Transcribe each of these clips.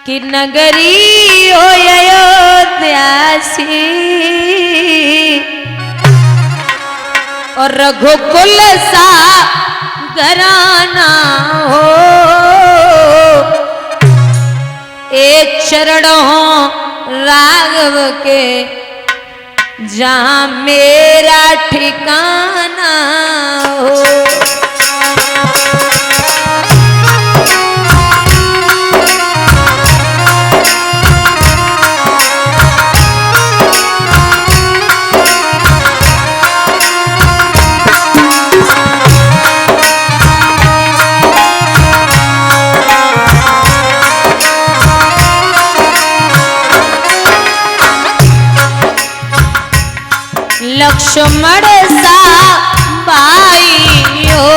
कि नगरी हो अयोध्यासी और रघुकुल सा घराना हो, एक चरणों राघव के जहां मेरा ठिकाना हो। लक्ष्मण सा भाई हो,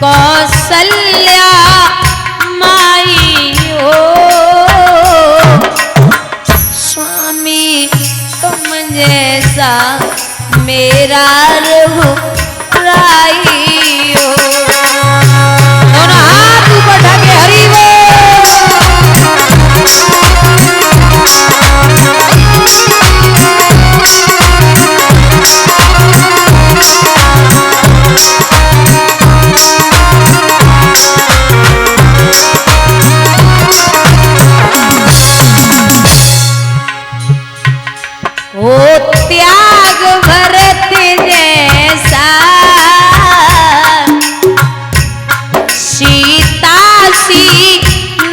कौशल्या माई हो, स्वामी तुम जैसा मेरा रघुराई हो। दोनों हाथ ऊपर ढके हरि बोल। त्याग भरत जैसा सीता सी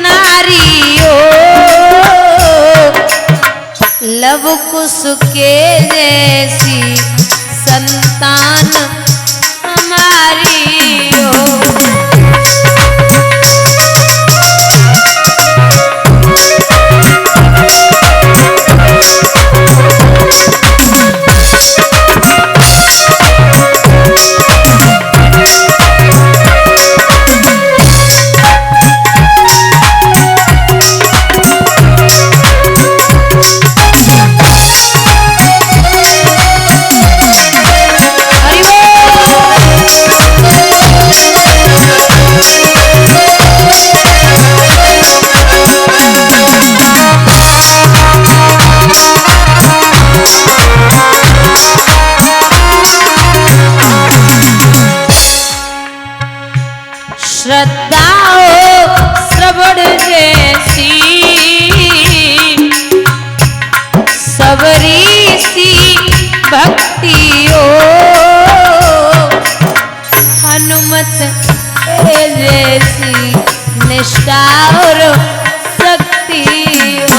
नारी हो, लव कुश के जैसी संतान हमारी हो। श्रद्धा हो श्रवण जैसी सबरी सी भक्ति हो, हनुमत जैसी निष्ठा और शक्ति हो।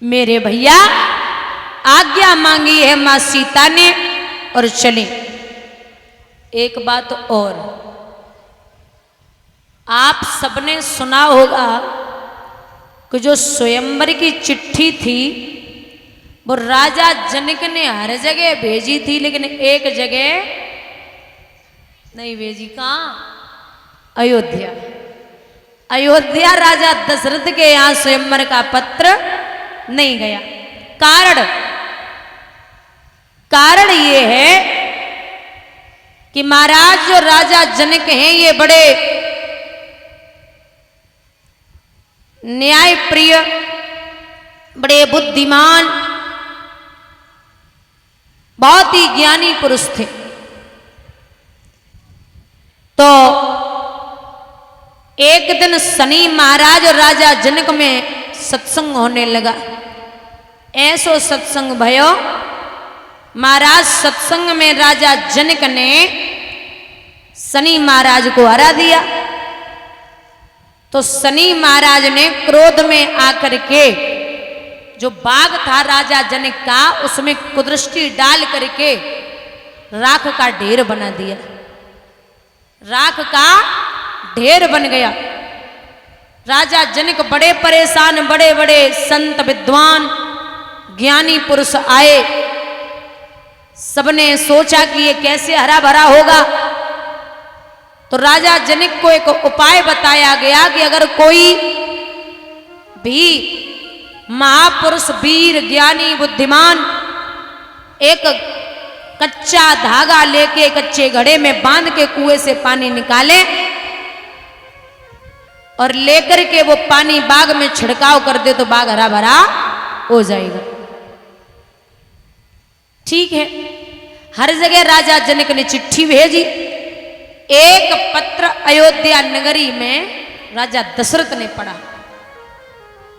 मेरे भैया आज्ञा मांगी है मां सीता ने और चले। एक बात और, आप सबने सुना होगा कि जो स्वयंवर की चिट्ठी थी वो राजा जनक ने हर जगह भेजी थी, लेकिन एक जगह नहीं भेजी। कहां? अयोध्या। अयोध्या राजा दशरथ के यहां स्वयंवर का पत्र नहीं गया। कारण ये है कि महाराज जो राजा जनक हैं ये बड़े न्याय प्रिय, बड़े बुद्धिमान, बहुत ही ज्ञानी पुरुष थे। तो एक दिन शनि महाराज और राजा जनक में सत्संग होने लगा। ऐसो सत्संग भयो, महाराज सत्संग में राजा जनक ने शनि महाराज को हरा दिया। तो शनि महाराज ने क्रोध में आकर के जो बाग था राजा जनक का, उसमें कुदृष्टि डाल करके राख का ढेर बना दिया। राख का ढेर बन गया। राजा जनक बड़े परेशान, बड़े बड़े संत विद्वान ज्ञानी पुरुष आए। सबने सोचा कि ये कैसे हरा भरा होगा। तो राजा जनक को एक उपाय बताया गया कि अगर कोई भी महापुरुष, वीर, ज्ञानी, बुद्धिमान एक कच्चा धागा लेके कच्चे घड़े में बांध के कुएं से पानी निकाले और लेकर के वो पानी बाग में छिड़काव कर दे तो बाग हरा भरा हो जाएगा। ठीक है, हर जगह राजा जनक ने चिट्ठी भेजी। एक पत्र अयोध्या नगरी में राजा दशरथ ने पढ़ा,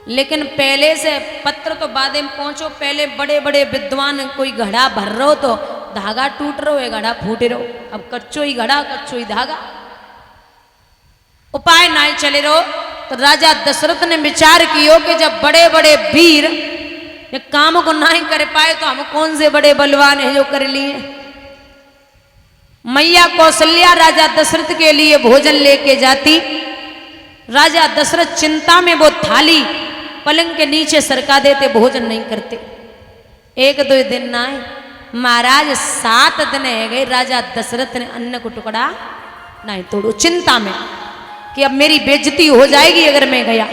लेकिन पहले से पत्र तो बाद में पहुंचो, पहले बड़े बड़े विद्वान कोई घड़ा भर रहो तो धागा टूट रहो है, घड़ा फूट रहो। अब कच्चो ही घड़ा, कच्चो ही धागा, उपाय ना चले रहो। तो राजा दशरथ ने विचार कियो कि जब बड़े बड़े वीर ये काम को ना ही कर पाए तो हम कौन से बड़े बलवान हैं जो कर लिए। मैया कौशल्या राजा दशरथ के लिए भोजन लेके जाती। राजा दशरथ चिंता में वो थाली पलंग के नीचे सरका देते, भोजन नहीं करते। एक दो दिन ना आए महाराज, 7 दिन है गए, राजा दशरथ ने अन्न को टुकड़ा नहीं तोड़ो, चिंता में कि अब मेरी बेइज्जती हो जाएगी अगर मैं गया।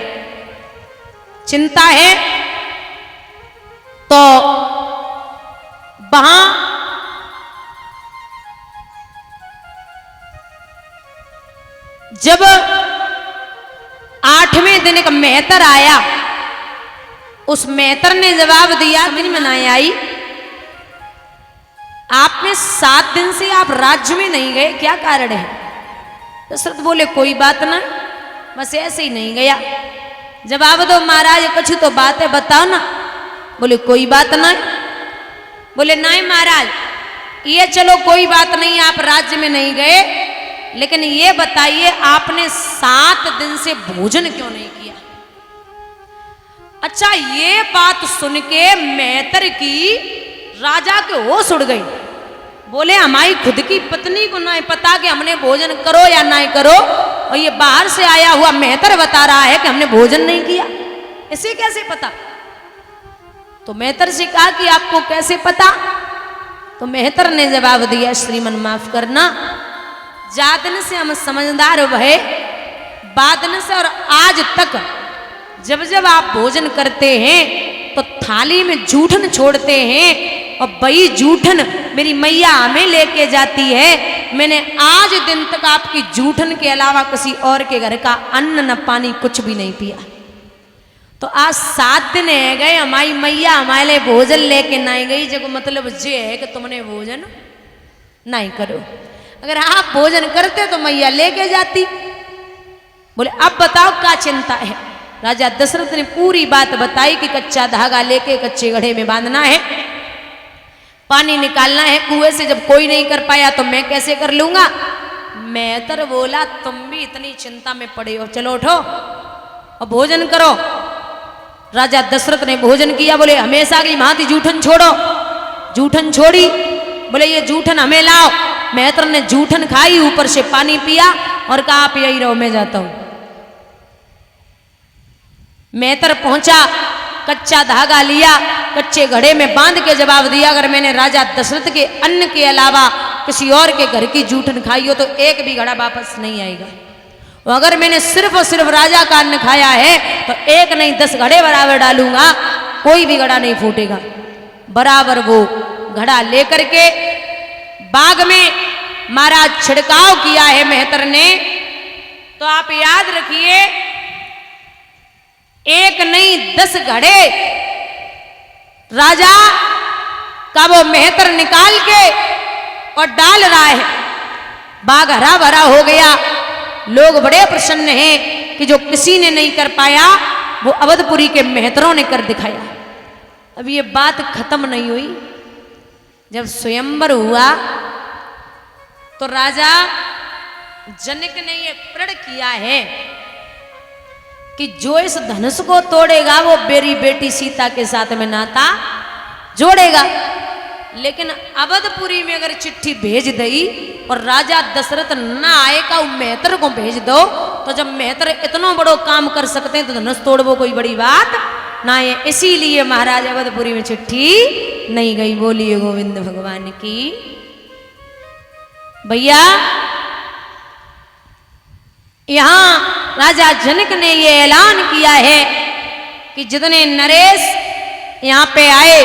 चिंता है तो वहां जब 8वें दिन एक मेहतर आया, उस मेहतर ने जवाब दिया, समझ में नहीं आई, आपने 7 दिन से आप राज्य में नहीं गए, क्या कारण है? दशरथ बोले कोई बात ना, बस ऐसे ही नहीं गया। जवाब दो महाराज, कुछ तो बात है बताओ ना। बोले कोई बात ना। बोले नहीं महाराज, ये चलो कोई बात नहीं, आप राज्य में नहीं गए, लेकिन ये बताइए आपने 7 दिन से भोजन क्यों नहीं किया? अच्छा, ये बात सुन के मेहतर की राजा के होश उड़ गई। बोले हमारी खुद की पत्नी को नहीं पता कि हमने भोजन करो या नहीं करो, और ये बाहर से आया हुआ मेहतर बता रहा है कि हमने भोजन नहीं किया, इसे कैसे पता? तो मेहतर से कहा कि आपको कैसे पता? तो मेहतर ने जवाब दिया, श्रीमन माफ करना, जादन से हम समझदार भय, बादन से और आज तक जब जब आप भोजन करते हैं तो थाली में जूठन छोड़ते हैं, और वही जूठन मेरी मैया हमें लेके जाती है। मैंने आज दिन तक आपकी जूठन के अलावा किसी और के घर का अन्न न पानी कुछ भी नहीं पिया। तो आज 7 दिन है गए, हमारी मैया हमारे लिए भोजन लेके नहीं गई, जब मतलब ये है कि तुमने भोजन नहीं करो। अगर आप भोजन करते तो मैया लेके जाती। बोले अब बताओ क्या चिंता है? राजा दशरथ ने पूरी बात बताई कि कच्चा धागा लेके कच्चे घड़े में बांधना है, पानी निकालना है कुएं से, जब कोई नहीं कर पाया तो मैं कैसे कर लूंगा। मेहतर बोला तुम भी इतनी चिंता में पड़े हो, चलो उठो और भोजन करो। राजा दशरथ ने भोजन किया। बोले हमेशा की भांति जूठन छोड़ो। जूठन छोड़ी। बोले ये जूठन हमें लाओ। मेहतर ने जूठन खाई, ऊपर से पानी पिया और कहा आप यही रहो, मैं जाता हूं। मेहतर पहुंचा, कच्चा धागा लिया, कच्चे घड़े में बांध के जवाब दिया, अगर मैंने राजा दशरथ के अन्न के अलावा किसी और के घर की जूठन खाई हो तो एक भी घड़ा वापस नहीं आएगा। और अगर मैंने सिर्फ और सिर्फ राजा का अन्न खाया है तो 1 नहीं 10 घड़े बराबर डालूंगा, कोई भी घड़ा नहीं फूटेगा। बराबर वो घड़ा लेकर के बाग में महाराज छिड़काव किया है मेहतर ने। तो आप याद रखिए, 1 नहीं 10 घड़े राजा का वो मेहतर निकाल के और डाल रहा है। बाग हरा भरा हो गया। लोग बड़े प्रसन्न हैं कि जो किसी ने नहीं कर पाया वो अवधपुरी के मेहतरों ने कर दिखाया। अब ये बात खत्म नहीं हुई। जब स्वयंवर हुआ तो राजा जनक ने ये प्रण किया है कि जो इस धनुष को तोड़ेगा वो मेरी बेटी सीता के साथ में नाता जोड़ेगा। लेकिन अवधपुरी में अगर चिट्ठी भेज दई और राजा दशरथ ना आए का मेहतर को भेज दो, तो जब मेहतर इतना बड़ो काम कर सकते हैं तो धनुष तोड़वो कोई बड़ी बात ना है। इसीलिए महाराज अवधपुरी में चिट्ठी नहीं गई। बोलिए गोविंद भगवान की। भैया यहां राजा जनक ने ये ऐलान किया है कि जितने नरेश यहां पे आए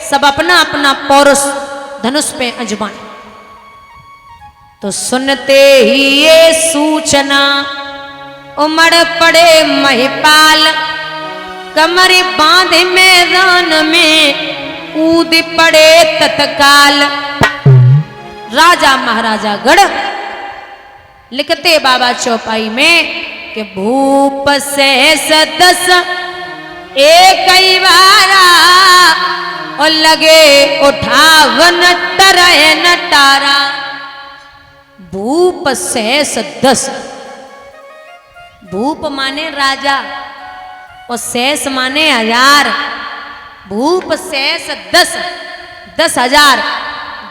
सब अपना अपना पौरुष धनुष पे अजमाए। तो सुनते ही ये सूचना उमड़ पड़े महिपाल, कमर बांध मैदान में कूद पड़े तत्काल। राजा महाराजा गढ़ लिखते बाबा चौपाई में कि भूप सहस दस एक ही बारा और लगे उठावन तरह नटारा। भूप सहस दस, भूप माने राजा और सहस माने हजार। भूप सहस दस, 10,000,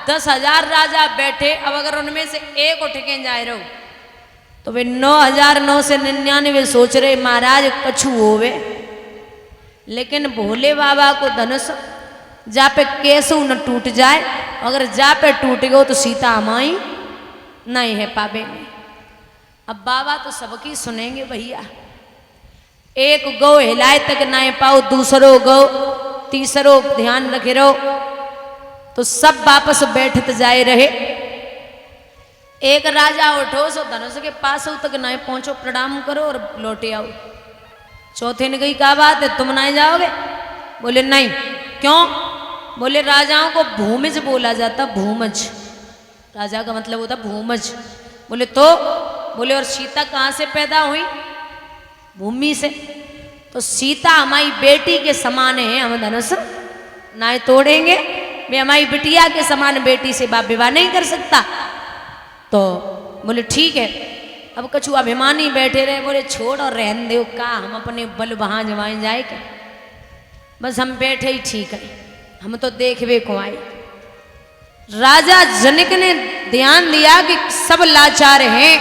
10,000 राजा बैठे। अब अगर उनमें से एक उठ के जाए रहो तो वे 9,999 सोच रहे महाराज कछु होवे। लेकिन भोले बाबा को धनुष जा पे कैसे न टूट जाए, अगर जा पे टूट गयो तो सीता हमारी नहीं है पाबे में। अब बाबा तो सबकी सुनेंगे भैया। एक गौ हिलाए तक ना पाओ, दूसरो गौ, तीसरो ध्यान रखे रहो, तो सब वापस बैठत जाए रहे। एक राजा उठो सो धनुष के पास हो तक ना पहुंचो, प्रणाम करो और लौटे आओ। चौथे ने कही क्या बात है तुम ना जाओगे? बोले नहीं। क्यों? बोले राजाओं को भूमिज बोला जाता, भूमज। राजा का मतलब होता भूमज। बोले तो? बोले और सीता कहाँ से पैदा हुई? भूमि से। तो सीता हमारी बेटी के समान है, हम धनुष ना तोड़ेंगे। वे हमारी बिटिया के समान बेटी से बाप विवाह नहीं कर सकता। तो बोले ठीक है। अब कछु अभिमानी बैठे रहे, बोले छोड़ और रहन दो का, हम अपने बल वहां जमाए जाए क्या, बस हम बैठे ही ठीक है, हम तो देखवे को आए। राजा जनक ने ध्यान दिया कि सब लाचार हैं,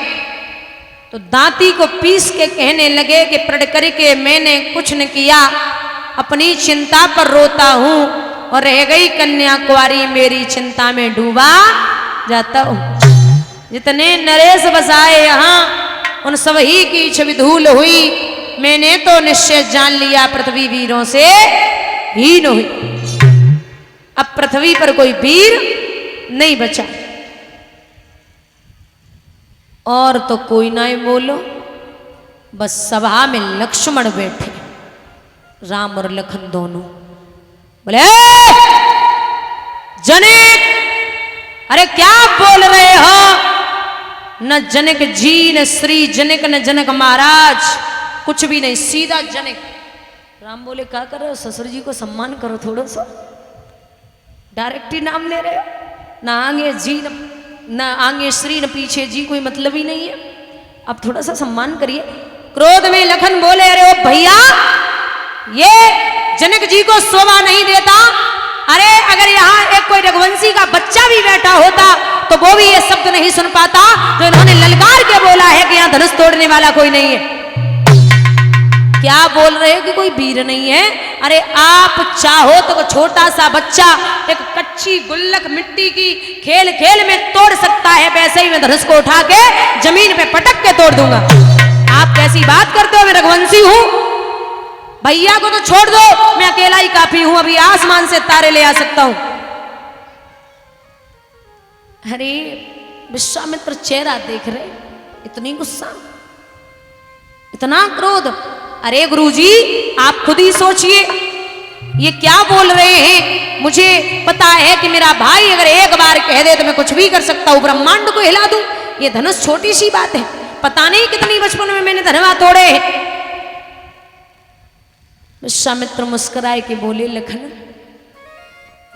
तो दांती को पीस के कहने लगे कि प्रण करके मैंने कुछ न किया, अपनी चिंता पर रोता हूं और रह गई कन्या कुंवारी मेरी चिंता में डूबा जाता हूं। जितने नरेश बसाए यहाँ उन सब ही की छवि धूल हुई, मैंने तो निश्चय जान लिया पृथ्वी वीरों से हीन हुई। अब पृथ्वी पर कोई वीर नहीं बचा। और तो कोई ना बोलो, बस सभा में लक्ष्मण बैठे, राम और लखन दोनों। बोले जनक, अरे क्या बोल रहे हो? न जनक जी, न श्री जनक, न जनक महाराज, कुछ भी नहीं, सीधा जनक। राम बोले क्या कर रहे हो? ससुर जी को सम्मान करो थोड़ा सा, डायरेक्ट ही नाम ले रहे हो, ना आगे जी न आगे श्री न पीछे जी, कोई मतलब ही नहीं है। अब थोड़ा सा सम्मान करिए। क्रोध में लखन बोले अरे ओ भैया, ये जनक जी को शोभा नहीं देता। अरे अगर यहाँ एक कोई रघुवंशी का बच्चा भी बैठा होता तो वो भी ये शब्द नहीं सुन पाता। तो इन्होंने ललकार के बोला है कि यहाँ धनुष तोड़ने वाला कोई नहीं है। क्या बोल रहे हो कि कोई वीर नहीं है? अरे आप चाहो तो छोटा सा बच्चा एक कच्ची गुल्लक मिट्टी की खेल खेल में तोड़ सकता है, वैसे ही मैं धनुष को उठा के जमीन पे पटक के तोड़ दूंगा। आप कैसी बात करते हो? मैं रघुवंशी हूं। भैया को तो छोड़ दो, मैं अकेला ही काफी हूं, अभी आसमान से तारे ले आ सकता हूं। अरे विश्वामित्र चेहरा देख रहे, इतनी गुस्सा, इतना क्रोध। अरे गुरुजी आप खुद ही सोचिए, ये क्या बोल रहे हैं? मुझे पता है कि मेरा भाई अगर एक बार कह दे तो मैं कुछ भी कर सकता हूं, ब्रह्मांड को हिला दूं। ये धनुष छोटी सी बात है, पता नहीं कितनी बचपन में मैंने धनवा तोड़े हैं। विश्वामित्र मुस्कुराए के बोले लखन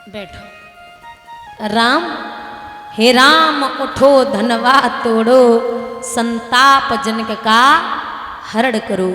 बैठो। राम, हे राम उठो धनवा तोड़ो, संताप जनक का हरण करो।